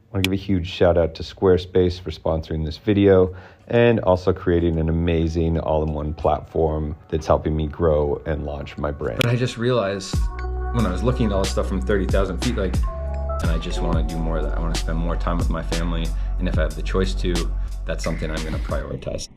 I want to give a huge shout out to Squarespace for sponsoring this video and also creating an amazing all-in-one platform that's helping me grow and launch my brand. But I just realized when I was looking at all this stuff from 30,000 feet, like, and I just want to do more of that. I want to spend more time with my family. And if I have the choice to, that's something I'm going to prioritize.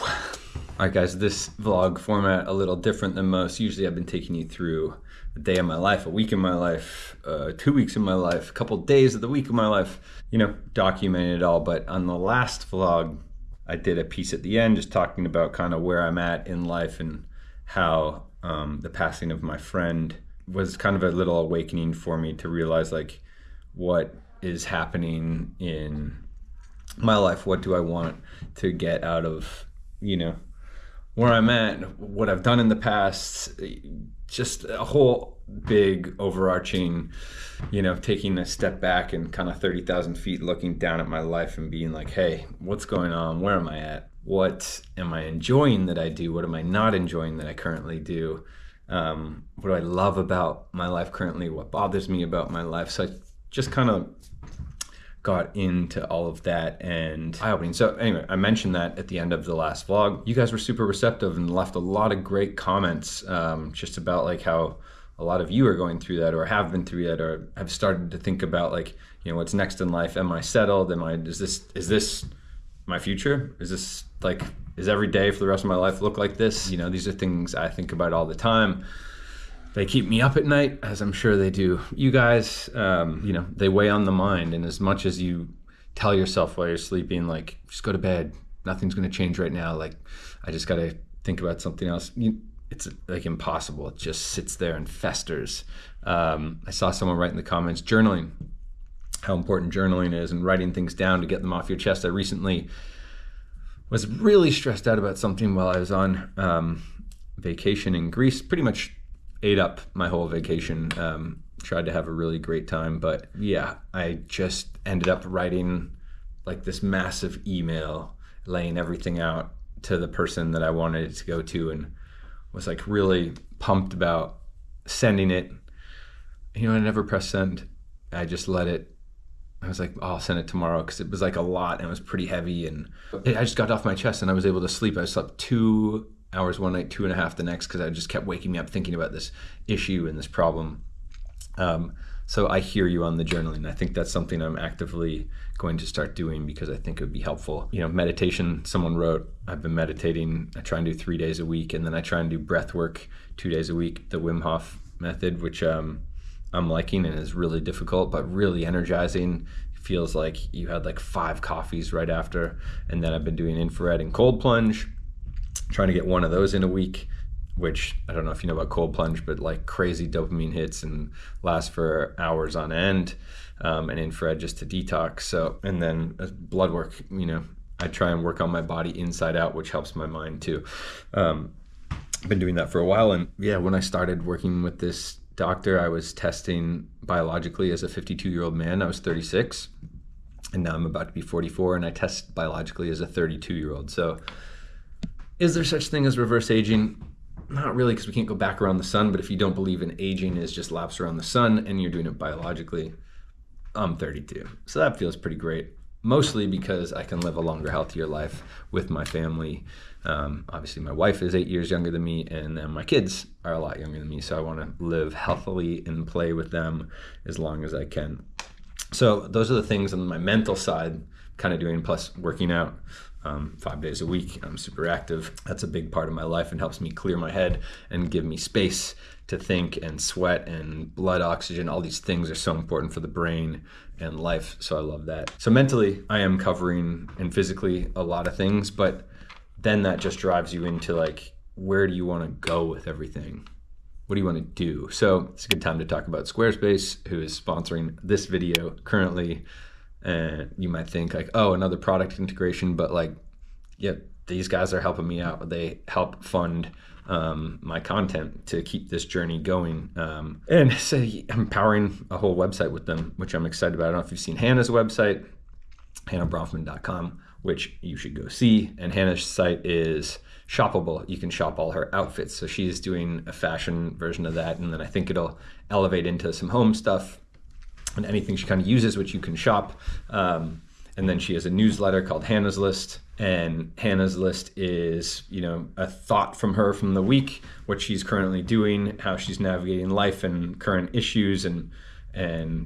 All right, guys, this vlog format a little different than most. Usually I've been taking you through a day of my life, a week in my life, 2 weeks in my life, a couple days of the week of my life, you know, documenting it all. But on the last vlog, I did a piece at the end just talking about kind of where I'm at in life and how the passing of my friend was kind of a little awakening for me to realize like what is happening in my life. What do I want to get out of, you know, where I'm at, what I've done in the past, just a whole big overarching, you know, taking a step back and kind of 30,000 feet looking down at my life and being like, hey, what's going on? Where am I at? What am I enjoying that I do? What am I not enjoying that I currently do? What do I love about my life currently? What bothers me about my life? So I just kind of got into all of that and eye-opening. So anyway, I mentioned that at the end of the last vlog. You guys were super receptive and left a lot of great comments just about like how a lot of you are going through that or have been through that or have started to think about like, you know, what's next in life? Am I settled? Is this my future? Is every day for the rest of my life look like this? You know, these are things I think about all the time. They keep me up at night, as I'm sure they do you guys. You know, they weigh on the mind. And as much as you tell yourself while you're sleeping, like, just go to bed, nothing's gonna change right now, like, I just gotta think about something else. It's like impossible. It just sits there and festers. I saw someone write in the comments, journaling, how important journaling is and writing things down to get them off your chest. I recently was really stressed out about something while I was on vacation in Greece. Pretty much ate up my whole vacation. Tried to have a really great time, but yeah, I just ended up writing like this massive email, laying everything out to the person that I wanted it to go to, and was like really pumped about sending it. You know, I never pressed send. I just let it. I was like, oh, I'll send it tomorrow, because it was like a lot and it was pretty heavy, and I just got off my chest and I was able to sleep. I slept 2 hours one night, 2.5 the next, because I just kept waking me up thinking about this issue and this problem. So I hear you on the journaling. I think that's something I'm actively going to start doing because I think it would be helpful. You know, meditation, someone wrote, I've been meditating. I try and do 3 days a week, and then I try and do breath work 2 days a week, the Wim Hof method, which I'm liking and is really difficult, but really energizing. It feels like you had like 5 coffees right after. And then I've been doing infrared and cold plunge, trying to get one of those in a week, which I don't know if you know about cold plunge, but like crazy dopamine hits and last for hours on end, and infrared just to detox. So, and then blood work, you know, I try and work on my body inside out, which helps my mind too. Been doing that for a while. And yeah, when I started working with this doctor, I was testing biologically as a 52-year-old man. I was 36, and now I'm about to be 44, and I test biologically as a 32-year-old. So is there such thing as reverse aging? Not really, because we can't go back around the sun, but if you don't believe in aging is just laps around the sun and you're doing it biologically, I'm 32. So that feels pretty great, mostly because I can live a longer, healthier life with my family. Obviously my wife is 8 years younger than me, and then my kids are a lot younger than me, so I want to live healthily and play with them as long as I can. So those are the things on my mental side kind of doing, plus working out 5 days a week. I'm super active. That's a big part of my life and helps me clear my head and give me space to think, and sweat and blood oxygen. All these things are so important for the brain and life. So I love that. So mentally, I am covering, and physically, a lot of things, but then that just drives you into like, where do you want to go with everything? What do you want to do? So it's a good time to talk about Squarespace, who is sponsoring this video currently. And you might think like, oh, another product integration, but like, yeah, these guys are helping me out. They help fund my content to keep this journey going. And so I'm powering a whole website with them, which I'm excited about. I don't know if you've seen Hannah's website, hannahbronfman.com, which you should go see. And Hannah's site is shoppable. You can shop all her outfits. So she's doing a fashion version of that. And then I think it'll elevate into some home stuff. and anything she kind of uses, which you can shop. And then she has a newsletter called Hannah's List. And Hannah's List is, you know, a thought from her from the week, what she's currently doing, how she's navigating life and current issues and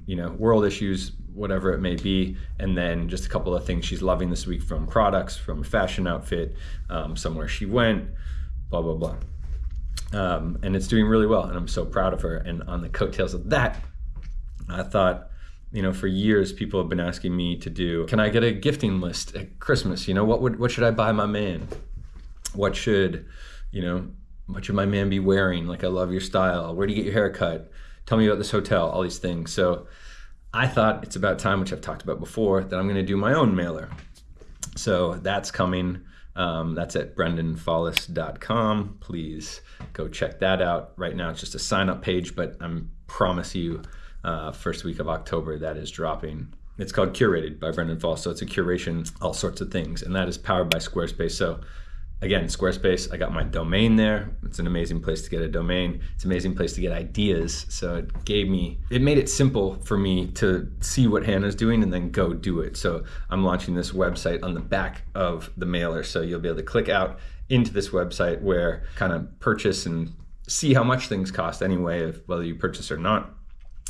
you know, world issues, whatever it may be. And then just a couple of things she's loving this week, from products, from a fashion outfit, somewhere she went, blah, blah, blah. And it's doing really well, and I'm so proud of her. And on the coattails of that, I thought, you know, for years people have been asking me to do, can I get a gifting list at Christmas? You know, what should I buy my man? What should my man be wearing? Like, I love your style. Where do you get your hair cut? Tell me about this hotel, all these things. So I thought it's about time, which I've talked about before, that I'm going to do my own mailer. So that's coming. That's at brendanfallis.com. Please go check that out. Right now it's just a sign up page, but I promise you, first week of October, that is dropping. It's called Curated by Brendan Fallis. So it's a curation, all sorts of things. And that is powered by Squarespace. So again, Squarespace, I got my domain there. It's an amazing place to get a domain. It's an amazing place to get ideas. So it made it simple for me to see what Hannah's doing and then go do it. So I'm launching this website on the back of the mailer. So you'll be able to click out into this website where kind of purchase and see how much things cost anyway, whether you purchase or not.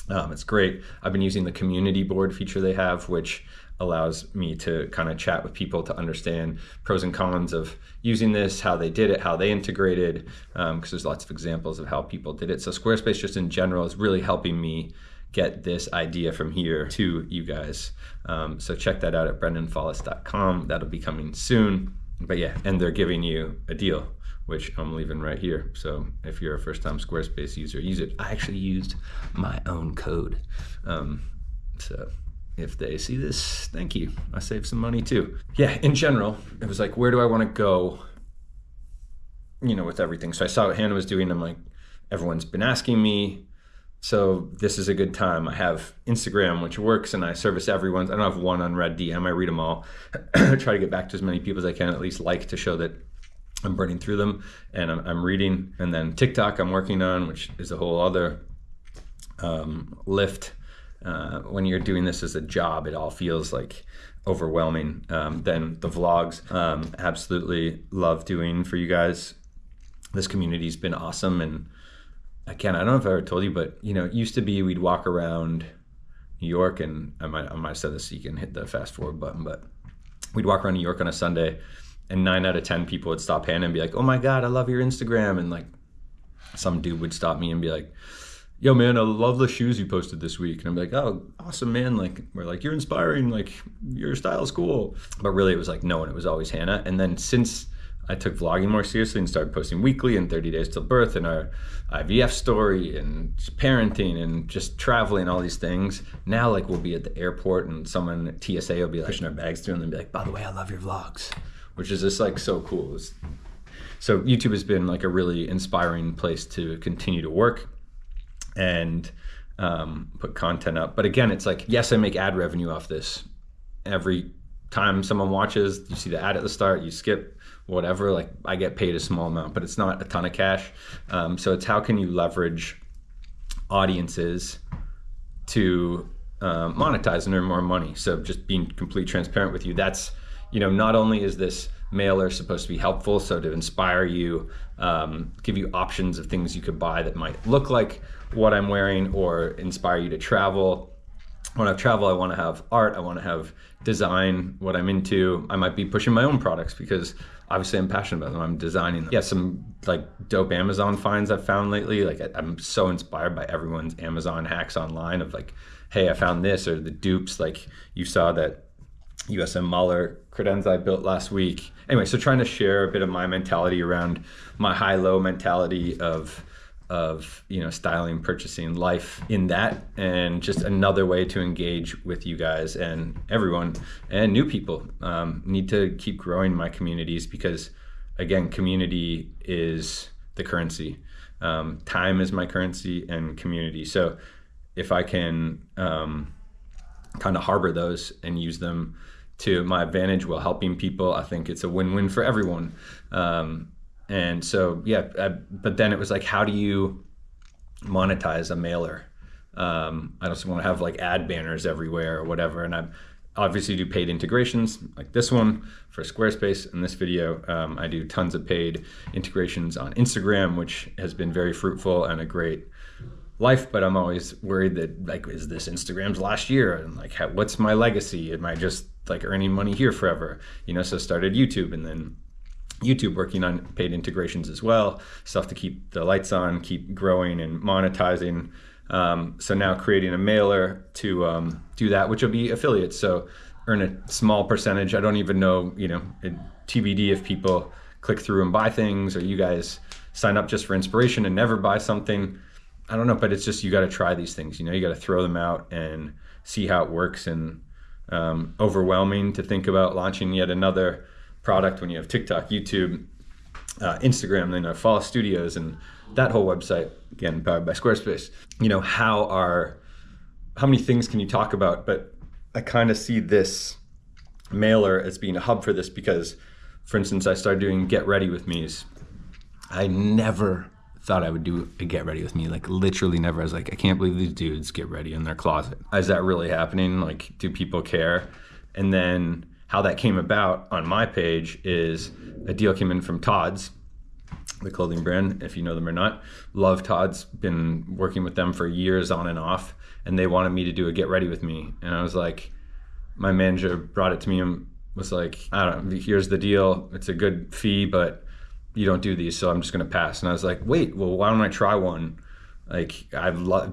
It's great. I've been using the community board feature they have, which allows me to kind of chat with people to understand pros and cons of using this, how they did it, how they integrated, because there's lots of examples of how people did it. So Squarespace just in general is really helping me get this idea from here to you guys. So check that out at brendanfallis.com. That'll be coming soon. But yeah, and they're giving you a deal, which I'm leaving right here. So if you're a first-time Squarespace user, use it. I actually used my own code. So if they see this, thank you. I saved some money too. Yeah, in general, it was like, where do I want to go, you know, with everything? So I saw what Hannah was doing. I'm like, everyone's been asking me, so this is a good time. I have Instagram, which works, and I service everyone's. I don't have one unread DM. I read them all. I try to get back to as many people as I can, at least like to show that I'm burning through them and I'm reading. And then TikTok I'm working on, which is a whole other lift. When you're doing this as a job, it all feels like overwhelming. Then the vlogs, absolutely love doing for you guys. This community's been awesome. And again, I don't know if I ever told you, but you know, it used to be we'd walk around New York, and I might have said this so you can hit the fast forward button, but we'd walk around New York on a Sunday, and 9 out of 10 people would stop Hannah and be like, oh my God, I love your Instagram. And like some dude would stop me and be like, yo man, I love the shoes you posted this week. And I'm like, oh, awesome man. Like, we're like, you're inspiring, like your style's cool. But really it was like, no one, it was always Hannah. And then since I took vlogging more seriously and started posting weekly and 30 days till birth and our IVF story and parenting and just traveling, all these things. Now like we'll be at the airport and someone at TSA will be like pushing our bags through and they'll be like, by the way, I love your vlogs, which is just like so cool. So YouTube has been like a really inspiring place to continue to work and put content up. But again, it's like, yes, I make ad revenue off this. Every time someone watches, you see the ad at the start, you skip, whatever, like I get paid a small amount, but it's not a ton of cash. So it's how can you leverage audiences to monetize and earn more money. So just being completely transparent with you, that's, you know, not only is this mailer supposed to be helpful, so to inspire you, give you options of things you could buy that might look like what I'm wearing or inspire you to travel. When I travel, I want to have art, I want to have design, what I'm into. I might be pushing my own products because obviously I'm passionate about them, I'm designing them. Yeah, some like dope Amazon finds I've found lately. Like I'm so inspired by everyone's Amazon hacks online of like, hey, I found this, or the dupes, like you saw that USM Mahler credenza I built last week. Anyway, so trying to share a bit of my mentality around my high-low mentality of you know, styling, purchasing, life in that, and just another way to engage with you guys and everyone and new people. Need to keep growing my communities because again, community is the currency. Time is my currency and community. So if I can kind of harbor those and use them to my advantage while helping people, I think it's a win-win for everyone. And so, yeah, but then it was like, how do you monetize a mailer? I just want to have like ad banners everywhere or whatever. And I obviously do paid integrations like this one for Squarespace. In this video, I do tons of paid integrations on Instagram, which has been very fruitful and a great life. But I'm always worried that, like, is this Instagram's last year? And like, what's my legacy? Am I just like earning money here forever? You know, so started YouTube, and then YouTube working on paid integrations as well, stuff to keep the lights on, keep growing and monetizing. So now creating a mailer to do that, which will be affiliates. So earn a small percentage. I don't even know, you know, TBD if people click through and buy things, or you guys sign up just for inspiration and never buy something. I don't know, but it's just, you got to try these things. You know, you got to throw them out and see how it works. And overwhelming to think about launching yet another product when you have TikTok, YouTube, Instagram, then Fallis Studios, and that whole website, again, powered by Squarespace. You know, how many things can you talk about? But I kind of see this mailer as being a hub for this because, for instance, I started doing Get Ready With Me's. I never thought I would do a Get Ready With Me, like literally never. I was like, I can't believe these dudes get ready in their closet. Is that really happening? Like, do people care? And then how that came about on my page is a deal came in from Todd's, the clothing brand, if you know them or not. Love Todd's, been working with them for years on and off, and they wanted me to do a Get Ready With Me. And I was like, my manager brought it to me and was like, I don't know, here's the deal. It's a good fee, but you don't do these, so I'm just gonna pass. And I was like, wait, well, why don't I try one? Like, I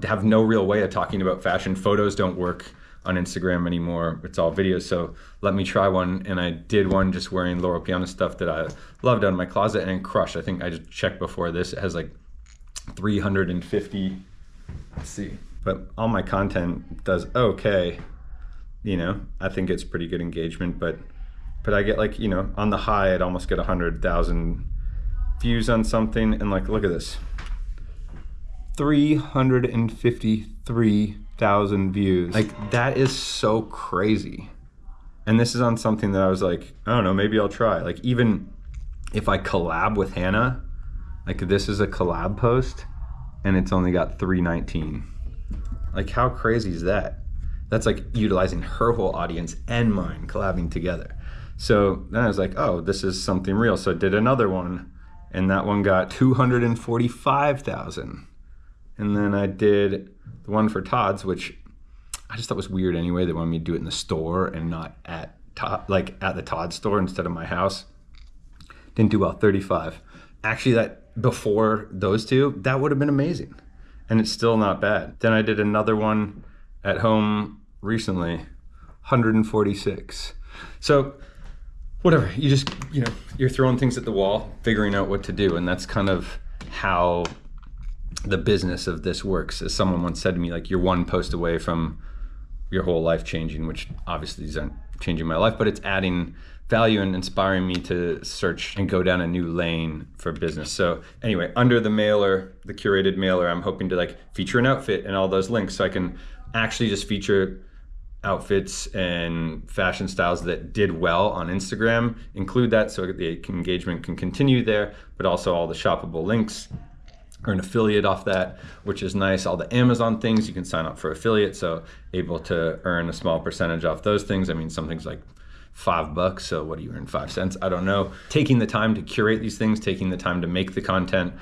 have no real way of talking about fashion. Photos don't work on Instagram anymore. It's all videos, so let me try one. And I did one just wearing Loro Piana stuff that I loved out of my closet, and it crushed. I think I just checked before this, it has like 350, let's see. But all my content does okay. You know, I think it's pretty good engagement, but I get like, you know, on the high, I'd almost get 100,000 views on something, and like, look at this, 353,000 views. Like, that is so crazy. And this is on something that I was like, I don't know, maybe I'll try. Like, even if I collab with Hannah, like, this is a collab post and it's only got 319. Like, how crazy is that? That's like utilizing her whole audience and mine collabing together. So then I was like, oh, this is something real. So I did another one, and that one got 245,000. And then I did the one for Todd's, which I just thought was weird anyway. They wanted me to do it in the store and not at the Todd store instead of my house. Didn't do well, 35. Actually, that before those two, that would have been amazing. And it's still not bad. Then I did another one at home recently, 146. So whatever, you just, you know, you're throwing things at the wall, figuring out what to do. And that's kind of how the business of this works. As someone once said to me, like, you're one post away from your whole life changing, which obviously these aren't changing my life, but it's adding value and inspiring me to search and go down a new lane for business. So anyway, under the mailer, the curated mailer, I'm hoping to like feature an outfit and all those links, so I can actually just feature outfits and fashion styles that did well on Instagram, include that so the engagement can continue there, but also all the shoppable links, earn affiliate off that, which is nice. All the Amazon things, you can sign up for affiliate, so able to earn a small percentage off those things. I mean, some things like $5, so what do you earn, 5 cents? I don't know. Taking the time to curate these things, taking the time to make the content.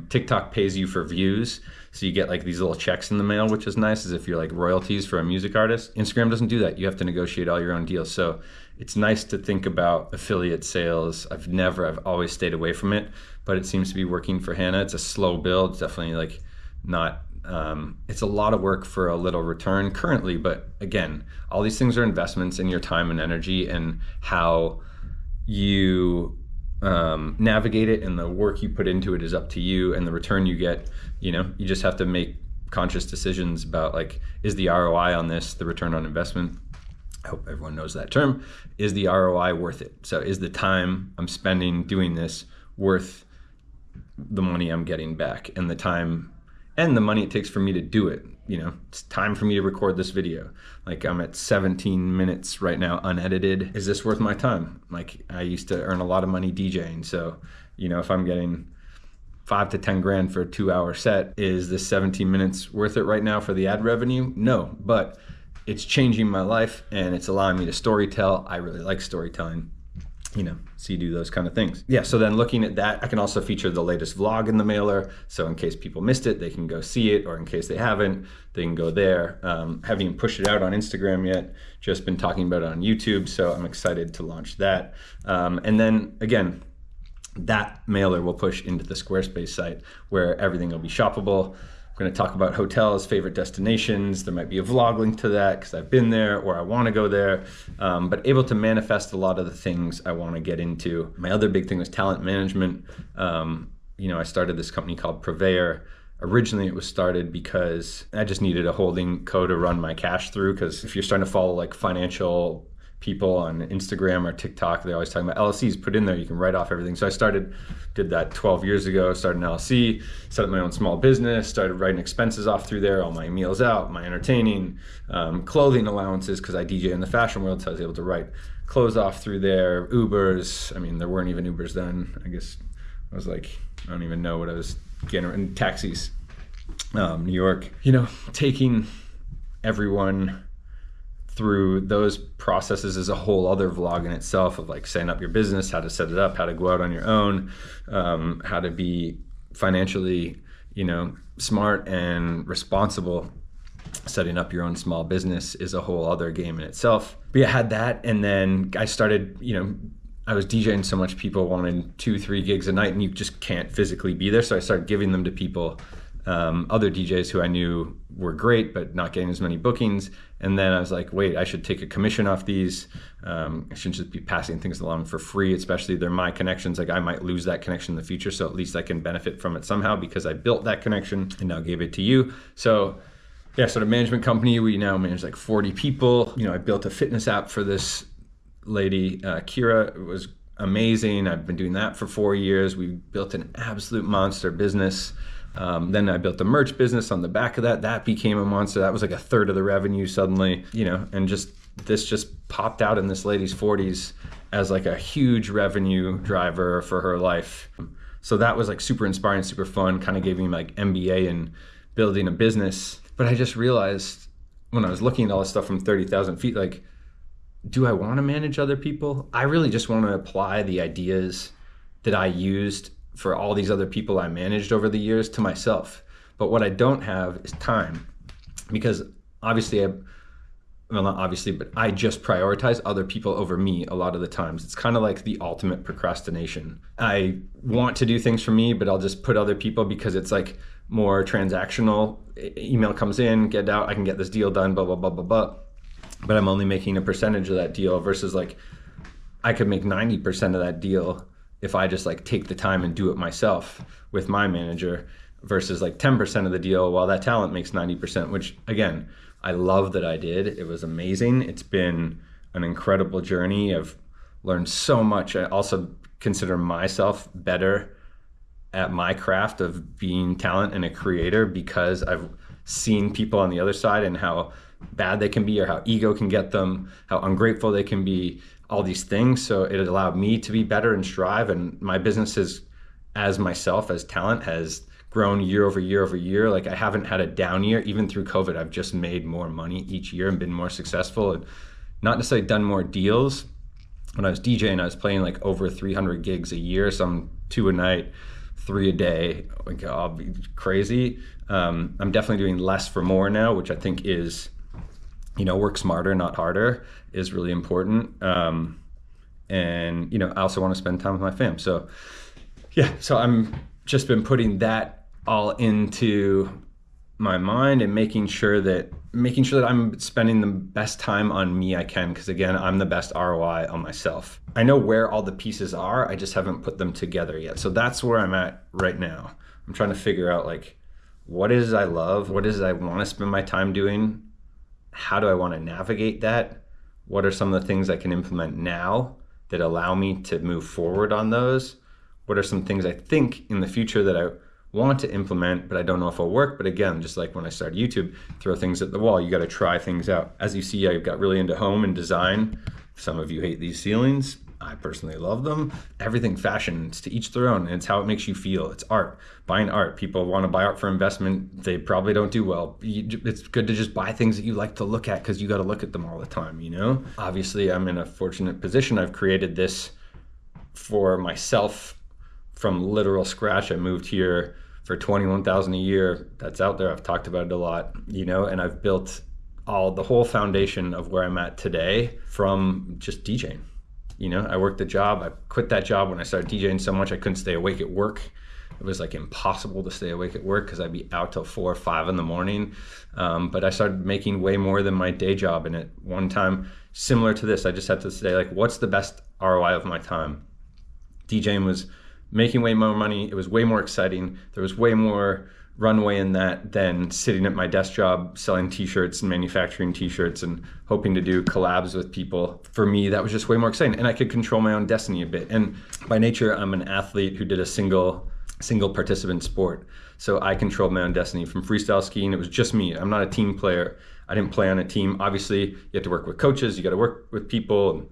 TikTok pays you for views, so you get like these little checks in the mail, which is nice, as if you're like royalties for a music artist. Instagram doesn't do that. You have to negotiate all your own deals. So it's nice to think about affiliate sales. I've always stayed away from it, but it seems to be working for Hannah. It's a slow build. It's definitely like not, it's a lot of work for a little return currently, but again, all these things are investments in your time and energy, and how you navigate it and the work you put into it is up to you, and the return you get, you know, you just have to make conscious decisions about like, is the ROI on this, the return on investment, I hope everyone knows that term, is the ROI worth it? So is the time I'm spending doing this worth the money I'm getting back, and the time and the money it takes for me to do it? You know, it's time for me to record this video. Like, I'm at 17 minutes right now, unedited. Is this worth my time? Like, I used to earn a lot of money DJing. So, you know, if I'm getting 5 to 10 grand for a 2-hour set. Is this 17 minutes worth it right now for the ad revenue? No, but it's changing my life and it's allowing me to storytell. I really like storytelling, so you do those kind of things. Yeah, so then looking at that, I can also feature the latest vlog in the mailer. So in case people missed it, they can go see it, or in case they haven't, they can go there. Haven't even pushed it out on Instagram yet, just been talking about it on YouTube. So I'm excited to launch that. And then again, that mailer will push into the Squarespace site where everything will be shoppable. I'm going to talk about hotels, favorite destinations. There might be a vlog link to that because I've been there or I want to go there, but able to manifest a lot of the things I want to get into. My other big thing was talent management. I started this company called Purveyor. Originally, it was started because I just needed a holding co to run my cash through, because if you're starting to follow like financial people on Instagram or TikTok, they're always talking about LLCs. Put in there, you can write off everything. So I did that 12 years ago, started an LLC, set up my own small business, started writing expenses off through there, all my meals out, my entertaining, clothing allowances, because I DJ in the fashion world, so I was able to write clothes off through there, Ubers. I mean, there weren't even Ubers then. I guess I was like, I don't even know what I was getting, in taxis, New York, taking everyone through those processes is a whole other vlog in itself, of like setting up your business, how to set it up, how to go out on your own, how to be financially, smart and responsible. Setting up your own small business is a whole other game in itself. But yeah, I had that. And then I started, I was DJing so much, people wanted 2-3 gigs a night and you just can't physically be there. So I started giving them to people, other DJs who I knew were great, but not getting as many bookings. And then I was like, wait, I should take a commission off these. I shouldn't just be passing things along for free, especially they're my connections. Like I might lose that connection in the future. So at least I can benefit from it somehow because I built that connection and now gave it to you. So yeah, sort of management company. We now manage like 40 people. I built a fitness app for this lady, Kira. It was amazing. I've been doing that for 4 years. We built an absolute monster business. Then I built a merch business on the back of that. That became a monster. That was like 1/3 of the revenue suddenly, and this just popped out in this lady's 40s as like a huge revenue driver for her life. So that was like super inspiring, super fun, kind of gave me like MBA in building a business. But I just realized when I was looking at all this stuff from 30,000 feet, like, do I want to manage other people? I really just want to apply the ideas that I used for all these other people I managed over the years to myself. But what I don't have is time, because obviously not obviously, but I just prioritize other people over me a lot of the times. It's kind of like the ultimate procrastination. I want to do things for me, but I'll just put other people because it's like more transactional. Email comes in, get out, I can get this deal done, blah, blah, blah, blah, blah. But I'm only making a percentage of that deal versus like I could make 90% of that deal if I just like take the time and do it myself with my manager, versus like 10% of the deal while that talent makes 90%, which again, I love that I did. It was amazing. It's been an incredible journey. I've learned so much. I also consider myself better at my craft of being talent and a creator because I've seen people on the other side and how bad they can be, or how ego can get them, how ungrateful they can be, all these things. So it allowed me to be better and strive. And my business is, as myself, as talent, has grown year over year over year. Like I haven't had a down year. Even through COVID, I've just made more money each year and been more successful, and not necessarily done more deals. When I was DJing, I was playing like over 300 gigs a year, some 2 a night, 3 a day. Like I'll be crazy. I'm definitely doing less for more now, which I think is, work smarter, not harder, is really important. And, I also want to spend time with my fam. So yeah, so I'm just been putting that all into my mind and making sure that I'm spending the best time on me I can. Because again, I'm the best ROI on myself. I know where all the pieces are. I just haven't put them together yet. So that's where I'm at right now. I'm trying to figure out like, what is I love? What is I want to spend my time doing? How do I want to navigate that? What are some of the things I can implement now that allow me to move forward on those? What are some things I think in the future that I want to implement, but I don't know if it'll work? But again, just like when I started YouTube, throw things at the wall. You got to try things out. As you see, I got really into home and design. Some of you hate these ceilings. I personally love them. Everything fashion, it's to each their own, and it's how it makes you feel. It's art. Buying art. People want to buy art for investment. They probably don't do well. It's good to just buy things that you like to look at, because you got to look at them all the time, you know? Obviously, I'm in a fortunate position. I've created this for myself from literal scratch. I moved here for $21,000 a year. That's out there. I've talked about it a lot, you know, and I've built the whole foundation of where I'm at today from just DJing. You know, I worked the job. I quit that job when I started DJing so much I couldn't stay awake at work. It was like impossible to stay awake at work because I'd be out till 4 or 5 in the morning. But I started making way more than my day job. And at one time, similar to this, I just had to say, like, what's the best ROI of my time? DJing was making way more money. It was way more exciting. There was way more runway in that than sitting at my desk job selling t-shirts and manufacturing t-shirts and hoping to do collabs with people. For me, that was just way more exciting, and I could control my own destiny a bit. And by nature, I'm an athlete who did a single participant sport, so I controlled my own destiny. From freestyle skiing, it was just me. I'm not a team player. I didn't play on a team. Obviously, you have to work with coaches, you got to work with people,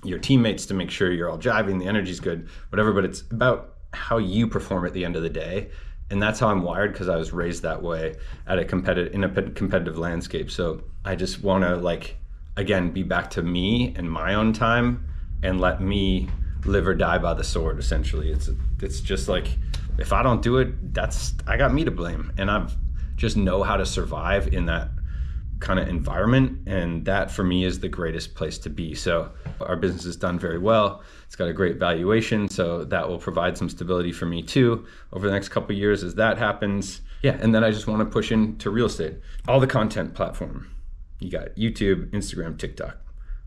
your teammates, to make sure you're all jiving, the energy's good, whatever, but it's about how you perform at the end of the day. And that's how I'm wired, because I was raised that way in a competitive landscape. So I just want to, like, again, be back to me and my own time and let me live or die by the sword, essentially. It's just like, if I don't do it, I got me to blame. And I just know how to survive in that kind of environment, and that for me is the greatest place to be. So our business is done very well. It's got a great valuation, so that will provide some stability for me too over the next couple of years as that happens. Yeah, and then I just want to push into real estate. All the content platform. You got YouTube, Instagram, TikTok.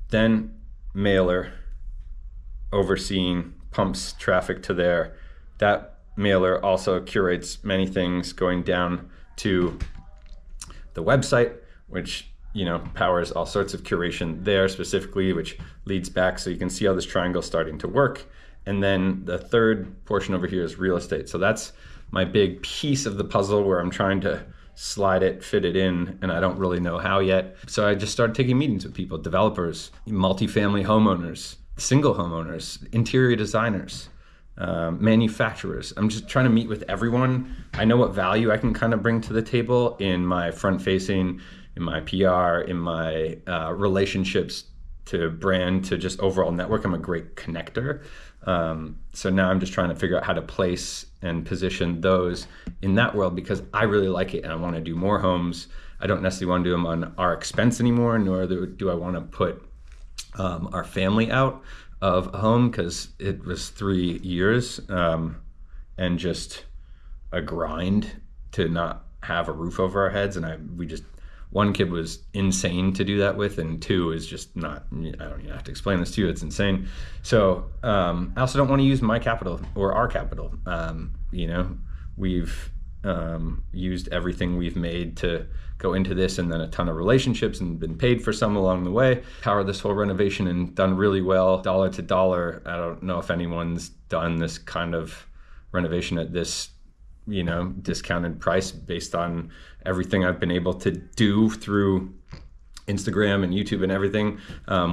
Then mailer, overseeing, pumps traffic to there. That mailer also curates many things going down to the website, which, you know, powers all sorts of curation there specifically, which leads back, so you can see how this triangle is starting to work. And then the third portion over here is real estate. So that's my big piece of the puzzle where I'm trying to slide it, fit it in, and I don't really know how yet. So I just started taking meetings with people, developers, multifamily homeowners, single homeowners, interior designers, manufacturers. I'm just trying to meet with everyone. I know what value I can kind of bring to the table in my front facing, in my PR, in my relationships to brand, to just overall network. I'm a great connector. So now I'm just trying to figure out how to place and position those in that world, because I really like it and I want to do more homes. I don't necessarily want to do them on our expense anymore, nor do I want to put our family out of a home, because it was 3 years and just a grind to not have a roof over our heads. And one kid was insane to do that with, and two is just not, I don't even have to explain this to you, it's insane. So I also don't want to use my capital or our capital. You know, we've used everything we've made to go into this, and then a ton of relationships, and been paid for some along the way, power this whole renovation, and done really well, dollar to dollar. I don't know if anyone's done this kind of renovation at this, you know, discounted price based on everything I've been able to do through Instagram and YouTube and everything,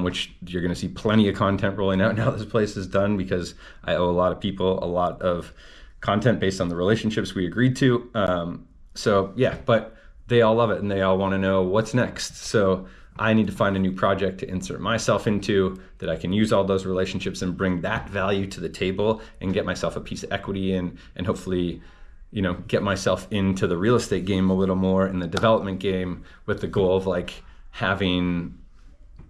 which you're going to see plenty of content rolling out now this place is done, because I owe a lot of people a lot of content based on the relationships we agreed to. So yeah, but they all love it and they all want to know what's next. So I need to find a new project to insert myself into that I can use all those relationships and bring that value to the table and get myself a piece of equity in, and hopefully, you know, get myself into the real estate game a little more, in the development game, with the goal of like having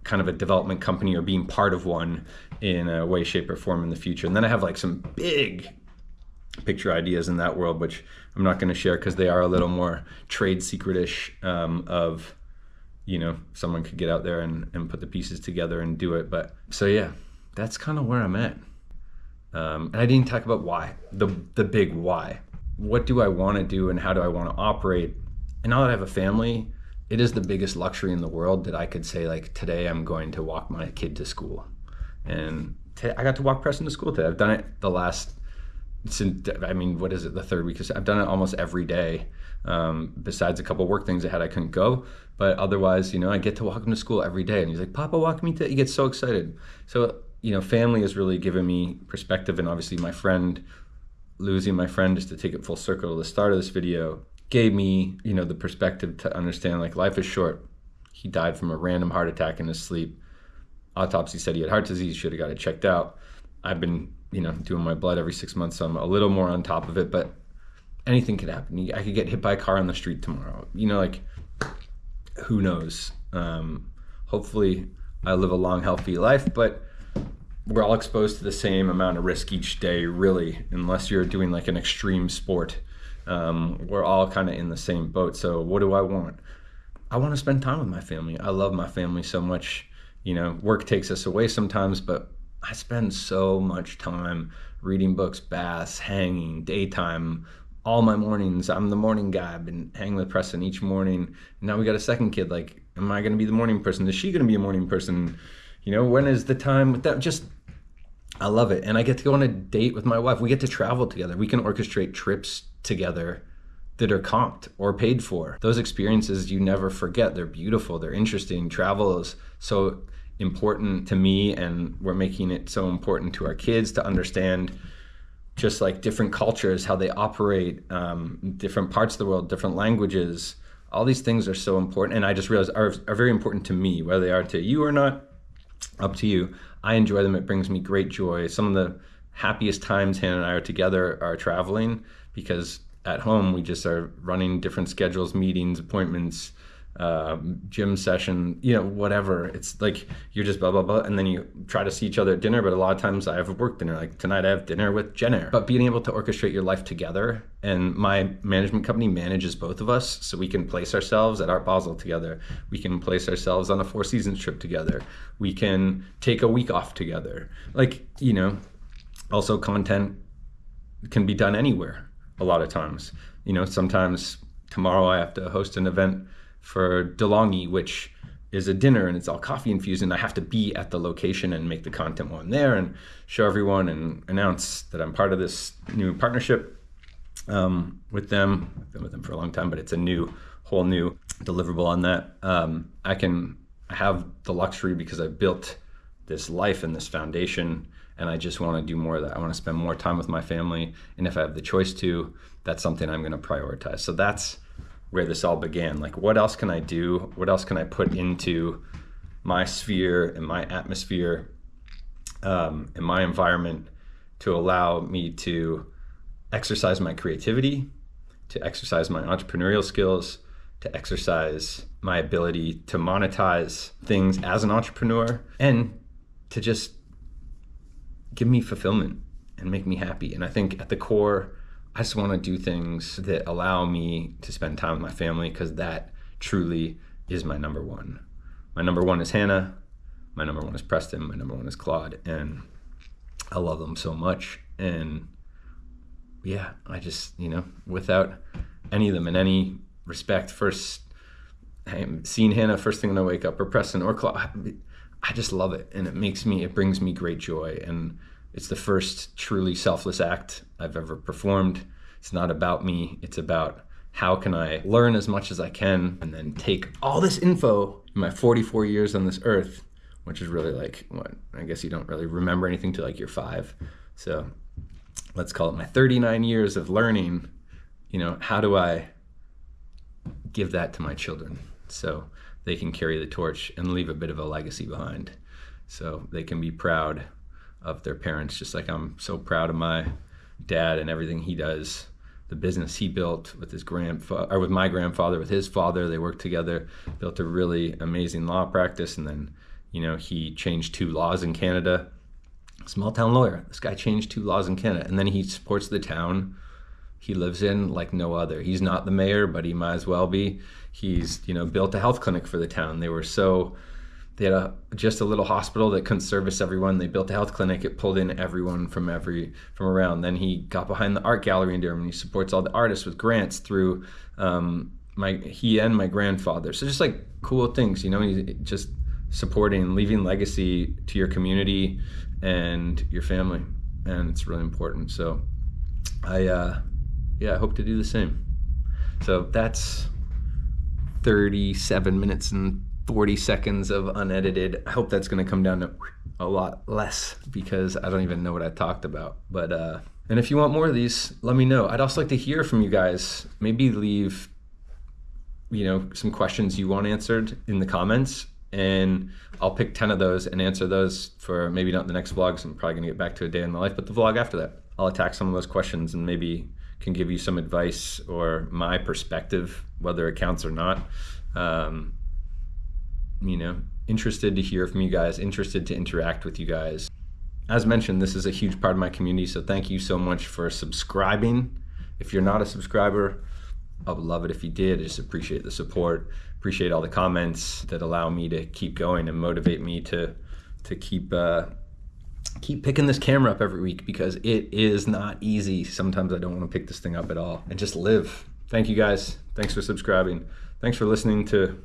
kind of a development company or being part of one in a way, shape, or form in the future. And then I have like some big picture ideas in that world, which I'm not going to share because they are a little more trade secret-ish, of, you know, someone could get out there and put the pieces together and do it. But so yeah, that's kind of where I'm at. And I didn't talk about why, the big why. What do I want to do and how do I want to operate? And now that I have a family, it is the biggest luxury in the world that I could say, like, today I'm going to walk my kid to school. And I got to walk Preston to school today. I've done it the third week? I've done it almost every day, besides a couple work things I had I couldn't go. But otherwise, you know, I get to walk him to school every day. And he's like, Papa, walk me to, he gets so excited. So, family has really given me perspective, and obviously losing my friend, just to take it full circle to the start of this video, gave me, the perspective to understand like life is short. He died from a random heart attack in his sleep. Autopsy said he had heart disease, should have got it checked out. I've been, doing my blood every 6 months, so I'm a little more on top of it, but anything could happen. I could get hit by a car on the street tomorrow. Who knows? Hopefully I live a long, healthy life, but we're all exposed to the same amount of risk each day, really, unless you're doing like an extreme sport. We're all kind of in the same boat. So what do I want? I want to spend time with my family. I love my family so much. Work takes us away sometimes, but I spend so much time reading books, baths, hanging, daytime, all my mornings. I'm the morning guy. I've been hanging with Preston each morning. Now we got a second kid. Like, am I going to be the morning person? Is she going to be a morning person? When is the time with that? I love it. And I get to go on a date with my wife. We get to travel together. We can orchestrate trips together that are comped or paid for. Those experiences you never forget. They're beautiful. They're interesting. Travel is so important to me, and we're making it so important to our kids to understand just like different cultures, how they operate, different parts of the world, different languages. All these things are so important, and I just realized are very important to me. Whether they are to you or not, up to you. I enjoy them. It brings me great joy. Some of the happiest times Hannah and I are together are traveling, because at home we just are running different schedules, meetings, appointments, gym session, whatever. It's like you're just blah, blah, blah. And then you try to see each other at dinner, but a lot of times I have a work dinner. Like tonight I have dinner with Jenner. But being able to orchestrate your life together, and my management company manages both of us, so we can place ourselves at Art Basel together. We can place ourselves on a Four Seasons trip together. We can take a week off together. Like, also content can be done anywhere a lot of times. Sometimes tomorrow I have to host an event for DeLonghi, which is a dinner, and it's all coffee infused, and I have to be at the location and make the content while I'm there and show everyone and announce that I'm part of this new partnership with them. I've been with them for a long time, but it's a whole new deliverable on that. I have the luxury because I've built this life and this foundation, and I just want to do more of that. I want to spend more time with my family, and if I have the choice to, that's something I'm going to prioritize. So that's where this all began. Like, what else can I do? What else can I put into my sphere and my atmosphere and my environment to allow me to exercise my creativity, to exercise my entrepreneurial skills, to exercise my ability to monetize things as an entrepreneur, and to just give me fulfillment and make me happy. And I think at the core, I just want to do things that allow me to spend time with my family, because that truly is my number one. My number one is Hannah. My number one is Preston. My number one is Claude. And I love them so much. And yeah, I just, without any of them in any respect, seeing Hannah first thing when I wake up, or Preston or Claude, I just love it. And it brings me great joy. And it's the first truly selfless act I've ever performed. It's not about me. It's about how can I learn as much as I can, and then take all this info in my 44 years on this earth, which is really like, I guess you don't really remember anything till like you're 5. So let's call it my 39 years of learning. How do I give that to my children so they can carry the torch and leave a bit of a legacy behind, so they can be proud of their parents, just like I'm so proud of my dad and everything he does, the business he built with with my grandfather, with his father. They worked together, built a really amazing law practice, and then, he changed 2 laws in Canada. Small town lawyer. This guy changed 2 laws in Canada, and then he supports the town he lives in like no other. He's not the mayor, but he might as well be. He's, built a health clinic for the town. They had just a little hospital that couldn't service everyone. They built a health clinic. It pulled in everyone from around. Then he got behind the art gallery in Durham. He supports all the artists with grants through he and my grandfather. So just like cool things, he's just supporting, leaving legacy to your community and your family, and it's really important. So I hope to do the same. So that's 37 minutes and 40 seconds of unedited. I hope that's going to come down to a lot less because I don't even know what I talked about. But and if you want more of these, let me know. I'd also like to hear from you guys. Maybe leave, you know, some questions you want answered in the comments, and I'll pick 10 of those and answer those for maybe not the next vlog, so I'm probably gonna get back to a day in my life, but the vlog after that. I'll attack some of those questions and maybe can give you some advice or my perspective, whether it counts or not. You know, interested to hear from you guys, interested to interact with you guys. As mentioned, this is a huge part of my community, so thank you so much for subscribing. If you're not a subscriber, I would love it if you did. I just appreciate the support, appreciate all the comments that allow me to keep going and motivate me to keep picking this camera up every week, because it is not easy. Sometimes I don't want to pick this thing up at all and just live. Thank you guys. Thanks for subscribing. Thanks for listening to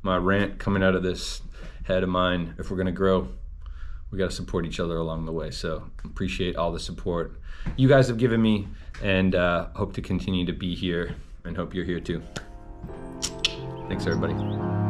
my rant coming out of this head of mine. If we're gonna grow, we gotta support each other along the way. So appreciate all the support you guys have given me, and hope to continue to be here, and hope you're here too. Thanks everybody.